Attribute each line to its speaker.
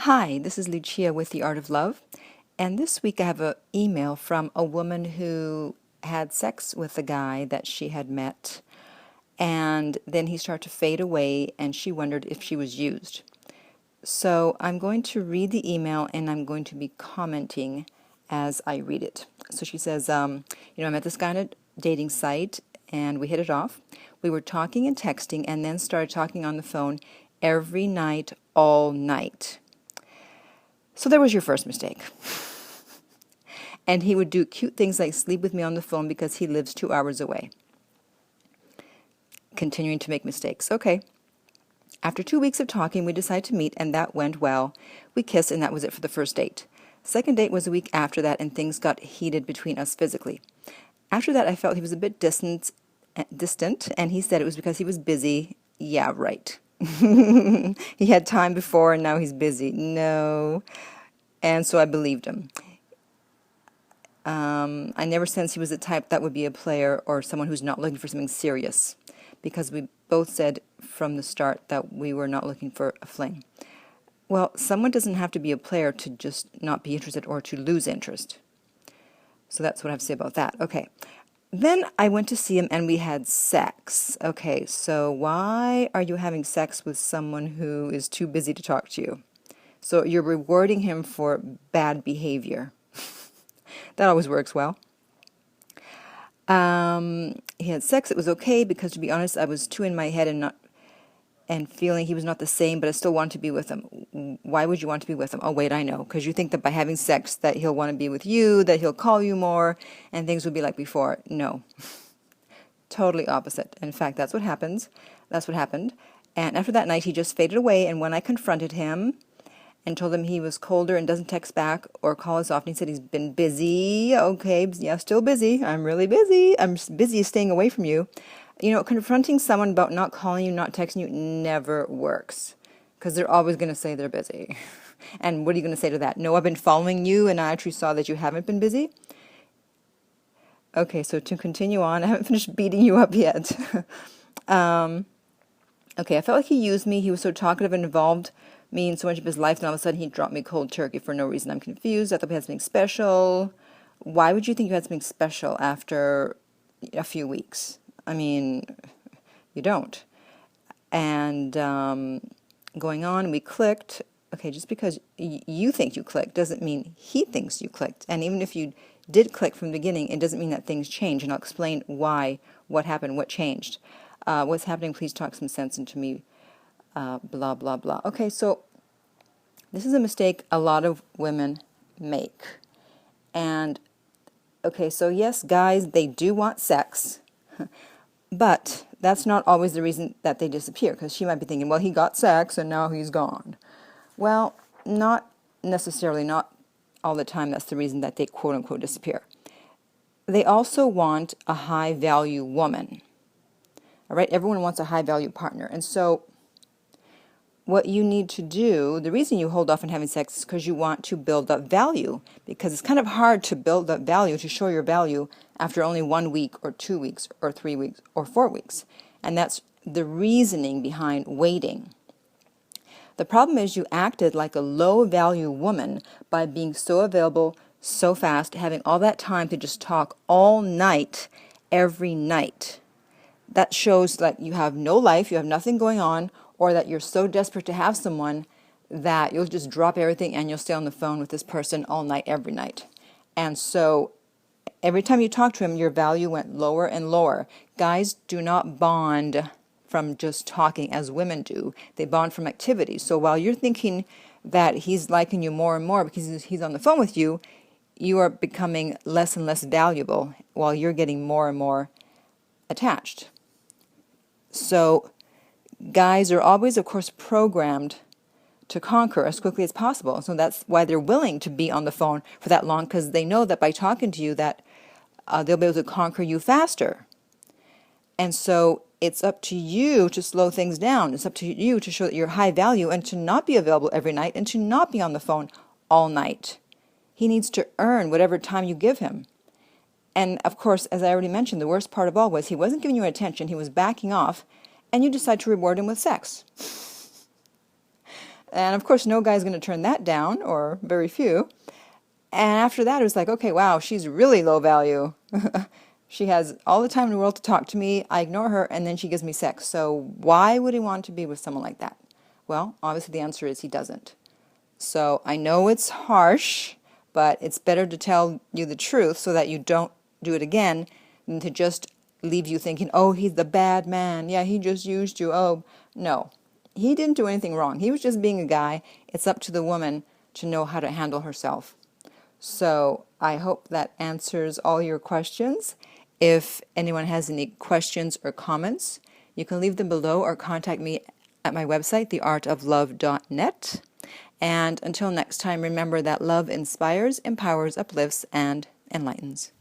Speaker 1: Hi, this is Lucia with The Art of Love, and this week I have an email from a woman who had sex with a guy that she had met, and then he started to fade away, and she wondered if she was used. So I'm going to read the email, and I'm going to be commenting as I read it. So she says, I met this guy on a dating site, and we hit it off. We were talking and texting, and then started talking on the phone every night, all night. So there was your first mistake. And he would do cute things like sleep with me on the phone because he lives 2 hours away. Continuing to make mistakes. Okay. After 2 weeks of talking, we decided to meet, and that went well. We kissed, and that was it for the first date. Second date was a week after that, and things got heated between us physically. After that, I felt he was a bit distant, and he said it was because he was busy. Yeah, right. He had time before, and now he's busy. No. And so I believed him. I never sensed he was the type that would be a player or someone who's not looking for something serious, because we both said from the start that we were not looking for a fling. Well, someone doesn't have to be a player to just not be interested or to lose interest. So that's what I have to say about that. Okay. Then I went to see him and we had sex. Okay, so why are you having sex with someone who is too busy to talk to you? So you're rewarding him for bad behavior. That always works well. He had sex. It was okay because, to be honest, I was too in my head and feeling he was not the same, but I still wanted to be with him. Why would you want to be with him? Oh, wait, I know. Because you think that by having sex that he'll want to be with you, that he'll call you more, and things will be like before. No. Totally opposite. In fact, that's what happens. That's what happened. And after that night, he just faded away, and when I confronted him and told him he was colder and doesn't text back or call as often, he said he's been busy. Okay, yeah, still busy. I'm really busy. I'm busy staying away from you. You know, confronting someone about not calling you, not texting you, never works. Because they're always going to say they're busy. And what are you going to say to that? No, I've been following you and I actually saw that you haven't been busy. Okay, so to continue on, I haven't finished beating you up yet. Okay, I felt like he used me. He was so talkative and involved me in so much of his life, and all of a sudden he dropped me cold turkey for no reason. I'm confused. I thought we had something special. Why would you think you had something special after a few weeks? I mean, you don't. And going on, we clicked. Okay, just because you think you clicked doesn't mean he thinks you clicked. And even if you did click from the beginning, it doesn't mean that things change. And I'll explain why, what happened, what changed. What's happening, please talk some sense into me, blah, blah, blah. Okay, so this is a mistake a lot of women make. And, okay, so yes, guys, they do want sex. But that's not always the reason that they disappear, because she might be thinking, well, he got sex and now he's gone. Well, not necessarily, not all the time that's the reason that they quote-unquote disappear. They also want a high-value woman. All right, everyone wants a high-value partner. And so what you need to do, the reason you hold off on having sex is because you want to build up value, because it's kind of hard to build up value, to show your value after only 1 week or 2 weeks or 3 weeks or 4 weeks. And that's the reasoning behind waiting. The problem is you acted like a low-value woman by being so available so fast, having all that time to just talk all night, every night. That shows that you have no life, you have nothing going on, or that you're so desperate to have someone that you'll just drop everything and you'll stay on the phone with this person all night, every night. And so every time you talk to him, your value went lower and lower. Guys do not bond from just talking as women do. They bond from activity. So while you're thinking that he's liking you more and more because he's on the phone with you, you are becoming less and less valuable while you're getting more and more attached. So guys are always, of course, programmed to conquer as quickly as possible. So that's why they're willing to be on the phone for that long, because they know that by talking to you that they'll be able to conquer you faster. And so it's up to you to slow things down. It's up to you to show that you're high value and to not be available every night and to not be on the phone all night. He needs to earn whatever time you give him. And of course, as I already mentioned, the worst part of all was he wasn't giving you attention. He was backing off, and you decide to reward him with sex. And of course, no guy's going to turn that down, or very few. And after that, it was like, okay, wow, she's really low value. She has all the time in the world to talk to me. I ignore her, and then she gives me sex. So why would he want to be with someone like that? Well, obviously the answer is he doesn't. So I know it's harsh, but it's better to tell you the truth so that you don't do it again than to just leave you thinking, oh, he's the bad man. Yeah, he just used you. Oh, no. He didn't do anything wrong. He was just being a guy. It's up to the woman to know how to handle herself. So I hope that answers all your questions. If anyone has any questions or comments, you can leave them below or contact me at my website, theartoflove.net. And until next time, remember that love inspires, empowers, uplifts, and enlightens.